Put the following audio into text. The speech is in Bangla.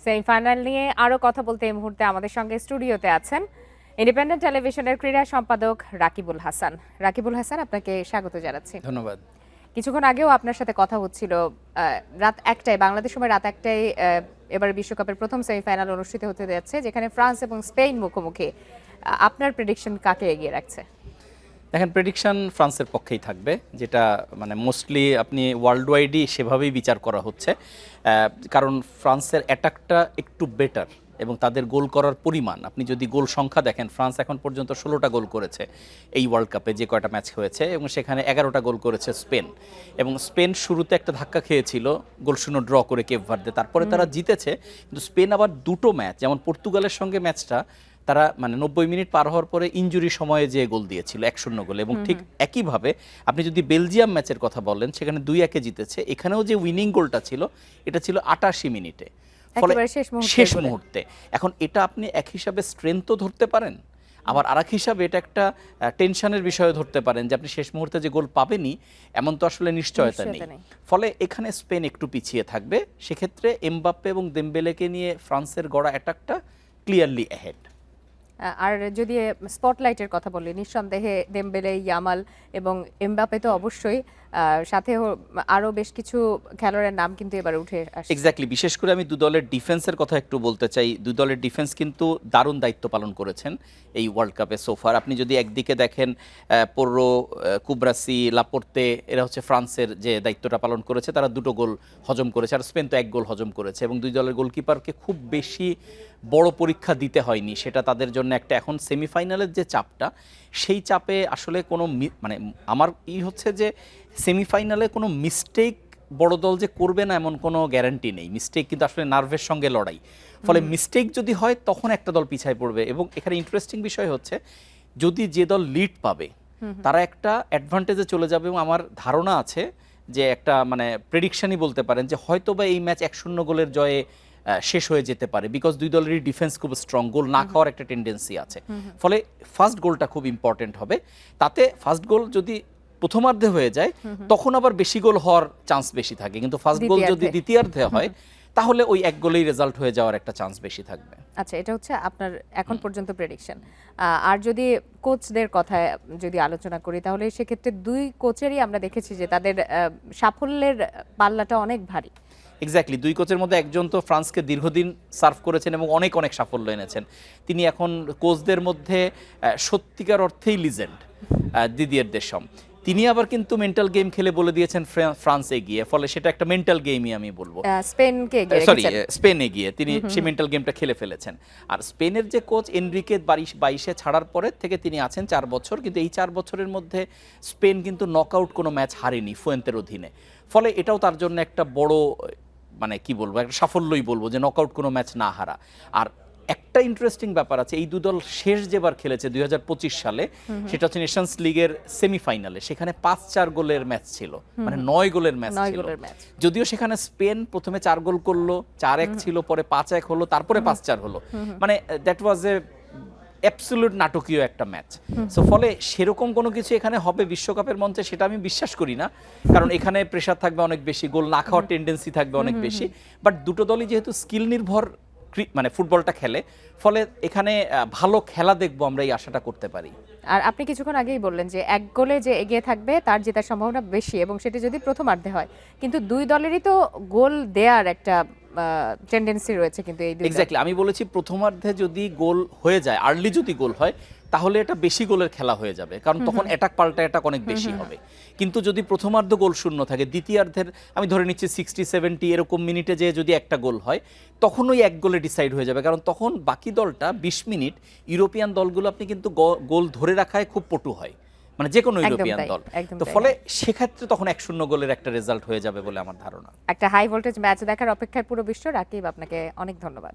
সেমিফাইনাল নিয়ে আরো কথা বলতে এই মুহূর্তে আমাদের সঙ্গে স্টুডিওতে আছেন ইন্ডিপেন্ডেন্ট টেলিভিশনের ক্রীড়া সম্পাদক রাকিবুল হাসান। রাকিবুল হাসান, আপনাকে স্বাগত জানাচ্ছি। ধন্যবাদ। কিছুক্ষণ আগেও আপনার সাথে কথা হচ্ছিল, রাত 1টায় বাংলাদেশ সময় রাত 1টায় এবার বিশ্বকাপের প্রথম সেমিফাইনাল অনুষ্ঠিত হতে যাচ্ছে, যেখানে ফ্রান্স এবং স্পেন মুখোমুখি। আপনার প্রেডিকশন কাকে এগিয়ে রাখছে? দেখেন, প্রেডিকশন ফ্রান্সের পক্ষেই থাকবে, যেটা মানে মোস্টলি আপনি ওয়ার্ল্ড ওয়াইডই সেভাবেই বিচার করা হচ্ছে। কারণ ফ্রান্সের অ্যাটাকটা একটু বেটার এবং তাদের গোল করার পরিমাণ, আপনি যদি গোল সংখ্যা দেখেন, ফ্রান্স এখন পর্যন্ত 16টা গোল করেছে এই ওয়ার্ল্ড কাপে যে কয়টা ম্যাচ হয়েছে, এবং সেখানে 11টা গোল করেছে স্পেন। এবং স্পেন শুরুতে একটা ধাক্কা খেয়েছিল গোল শূন্য ড্র করে কেপ ভার্দে, তারপরে তারা জিতেছে। কিন্তু স্পেন আবার দুটো ম্যাচ, যেমন পর্তুগালের সঙ্গে ম্যাচটা তারা মানে 90 মিনিট পার হওয়ার পরে ইনজুরি সময়ে যে গোল দিয়েছিল 1-0 গোল, এবং ঠিক একইভাবে আপনি যদি বেলজিয়াম ম্যাচের কথা বলেন, সেখানে 2-1 জিতেছে। এখানেও যে উইনিং গোলটা ছিল, এটা ছিল 88 মিনিটে, ফলে শেষ মুহূর্তে। এখন এটা আপনি এক হিসাবে স্ট্রেংথও ধরতে পারেন, আবার আরেক হিসাবে এটা একটা টেনশনের বিষয় ধরতে পারেন যে আপনি শেষ মুহূর্তে যে গোল পাবেনই এমন তো আসলে নিশ্চয়তা নেই। ফলে এখানে স্পেন একটু পিছিয়ে থাকবে। সেক্ষেত্রে এমবাপ্পে এবং দেমবেলেকে নিয়ে ফ্রান্সের গড়া অ্যাটাকটা ক্লিয়ারলি অ্যাহেড। আর যদি স্পটলাইটের কথা বলি, নিঃসন্দেহে দেমবেলে, ইয়ামাল এবং এমবাপ্পে তো অবশ্যই, সাথে আরো বেশ কিছু খেলোয়াড়ের নাম কিন্তু এবারে উঠে আসছে। এক্স্যাক্টলি। বিশেষ করে আমি দুই দলের ডিফেন্সের কথা একটু বলতে চাই। দুই দলের ডিফেন্স কিন্তু দারুণ দায়িত্ব পালন করেছেন এই ওয়ার্ল্ড কাপে সোফার। আপনি যদি একদিকে দেখেন পোর্রো, কুবরাসি, লাপোর্তে, এরা হচ্ছে ফ্রান্সের যে দায়িত্বটা পালন করেছে, তারা 2টো গোল হজম করেছে, আর স্পেন তো 1 গোল হজম করেছে। এবং দুই দলের গোলকিপারকে খুব বেশি বড় পরীক্ষা দিতে হয়নি, সেটা তাদের জন্য একটা এখন সেমিফাইনালের যে চাপটা, সেই চাপে আসলে কোনো মানে আমার হচ্ছে যে সেমিফাইনালে কোনো মিস্টেক বড় দল যে করবে না এমন কোনো গ্যারান্টি নেই। মিস্টেক কিন্তু আসলে নার্ভের সঙ্গে লড়াই, ফলে মিস্টেক যদি হয় তখন একটা দল পিছায় পড়বে। এবং এখানে ইন্টারেস্টিং বিষয় হচ্ছে, যদি যে দল লিড পাবে তারা একটা অ্যাডভান্টেজে চলে যাবে, এবং আমার ধারণা আছে যে একটা মানে প্রেডিকশনই বলতে পারেন যে হয়তো বা এই ম্যাচ 1-0 গোলের জয়ে শেষ হয়ে যেতে পারে, বিকজ দুই দলেরই ডিফেন্স খুব স্ট্রং, গোল না খাওয়ার একটা টেন্ডেন্সি আছে। ফলে ফার্স্ট গোলটা খুব ইম্পর্টেন্ট হবে। তাতে ফার্স্ট গোল যদি প্রথমার্ধে হয়ে যায় তখন আবার বেশি গোল হওয়ার চান্স বেশি থাকে, কিন্তু ফার্স্ট গোল যদি দ্বিতীয়ার্ধে হয় তাহলে ওই 1 গোলেই রেজাল্ট হয়ে যাওয়ার একটা চান্স বেশি থাকবে। আচ্ছা, এটা হচ্ছে আপনার এখন পর্যন্ত প্রেডিকশন। আর যদি কোচদের কথা যদি আলোচনা করি, তাহলে সেক্ষেত্রে দুই কোচেরই আমরা দেখেছি যে তাদের সাফল্যের পাল্লাটা অনেক ভারী। এক্স্যাক্টলি। দুই কোচের মধ্যে একজন তো ফ্রান্সকে দীর্ঘদিন সার্ভ করেছেন এবং অনেক অনেক সাফল্য এনেছেন। তিনি এখন কোচদের মধ্যে সত্যিকার অর্থেই লিজেন্ড, দিদিয়ের দেশম। তিনি আবার কিন্তু মেন্টাল গেম খেলে বলে দিয়েছেন ফ্রান্স এগিয়ে, ফলে সেটা একটা মেন্টাল গেমই আমি বলবো। স্পেন এগিয়ে তিনি সেই মেন্টাল গেমটা খেলে ফেলেছেন। আর স্পেনের যে কোচ এনরিকে 22-এ ছাড়ার পরে থেকে তিনি আছেন 4 বছর, কিন্তু এই 4 বছরের মধ্যে স্পেন কিন্তু নকআউট কোনো ম্যাচ হারেনি ফুয়েন্তের অধীনে। ফলে এটাও তার জন্য একটা বড় মানে কি বলবো, একটা সাফল্যই বলবো যে নকআউট কোনো ম্যাচ না হারা। আর একটা ইন্টারেস্টিং ব্যাপার আছে, এই দুই দল শেষ যেবার খেলেছে 2025 সালে, সেটা হচ্ছে নেশনস লিগের সেমিফাইনালে, সেখানে 5-4 গোলের ম্যাচ ছিল, মানে 9 গোলের ম্যাচ ছিল। যদিও সেখানে স্পেন প্রথমে 4 গোল করলো, 4-1 ছিল, পরে 5-1 হলো, তারপরে 5-4 হলো, মানে দ্যাট ওয়াজ এ অ্যাবসলিউট নাটকীয় একটা ম্যাচ। সো ফলে সেরকম কোনো কিছু এখানে হবে বিশ্বকাপের মঞ্চে সেটা আমি বিশ্বাস করি না, কারণ এখানে প্রেশার থাকবে অনেক বেশি, গোল না খাওয়ার টেন্ডেন্সি থাকবে অনেক বেশি। বাট দুটো দলই যেহেতু স্কিল নির্ভর মানে ফুটবলটা খেলে, ফলে এখানে ভালো খেলা দেখবো আমরা, এই আশাটা করতে পারি। আর আপনি কিছুক্ষণ আগেই বললেন যে 1 গোলে যে এগিয়ে থাকবে তার জেতার সম্ভাবনা বেশি, এবং সেটা যদি প্রথমার্ধে হয়। কিন্তু দুই দলেরই তো গোল দেওয়ার একটা টেন্ডেন্সি রয়েছে, কিন্তু এই দুই এক্স্যাক্টলি। আমি বলেছি প্রথমার্ধে যদি গোল হয়ে যায়, আর্লি যদি গোল হয়, তাহলে এটা বেশি গোলের খেলা হয়ে যাবে, কারণ তখন অ্যাটাক পাল্টা অ্যাটাক অনেক বেশি হবে। কিন্তু যদি প্রথমার্ধ গোল শূন্য থাকে, দ্বিতীয়ার্ধের আমি ধরে নিচ্ছি 60-70 এরকম মিনিটে যে যদি একটা গোল হয়, তখন ওই 1 গোলে ডিসাইড হয়ে যাবে, কারণ তখন বাকি দলটা 20 মিনিট, ইউরোপিয়ান দলগুলো আপনি কিন্তু গোল ধরে রাখায় খুব পটু হয়, মানে যে কোনো ইউরোপিয়ান দল। তো ফলে সেক্ষেত্রে তখন 1-0 গোলের একটা রেজাল্ট হয়ে যাবে বলে আমার ধারণা। একটা হাই ভোল্টেজ ম্যাচ দেখার অপেক্ষায় পুরো বিশ্ব। রাকিব, আপনাকে অনেক ধন্যবাদ।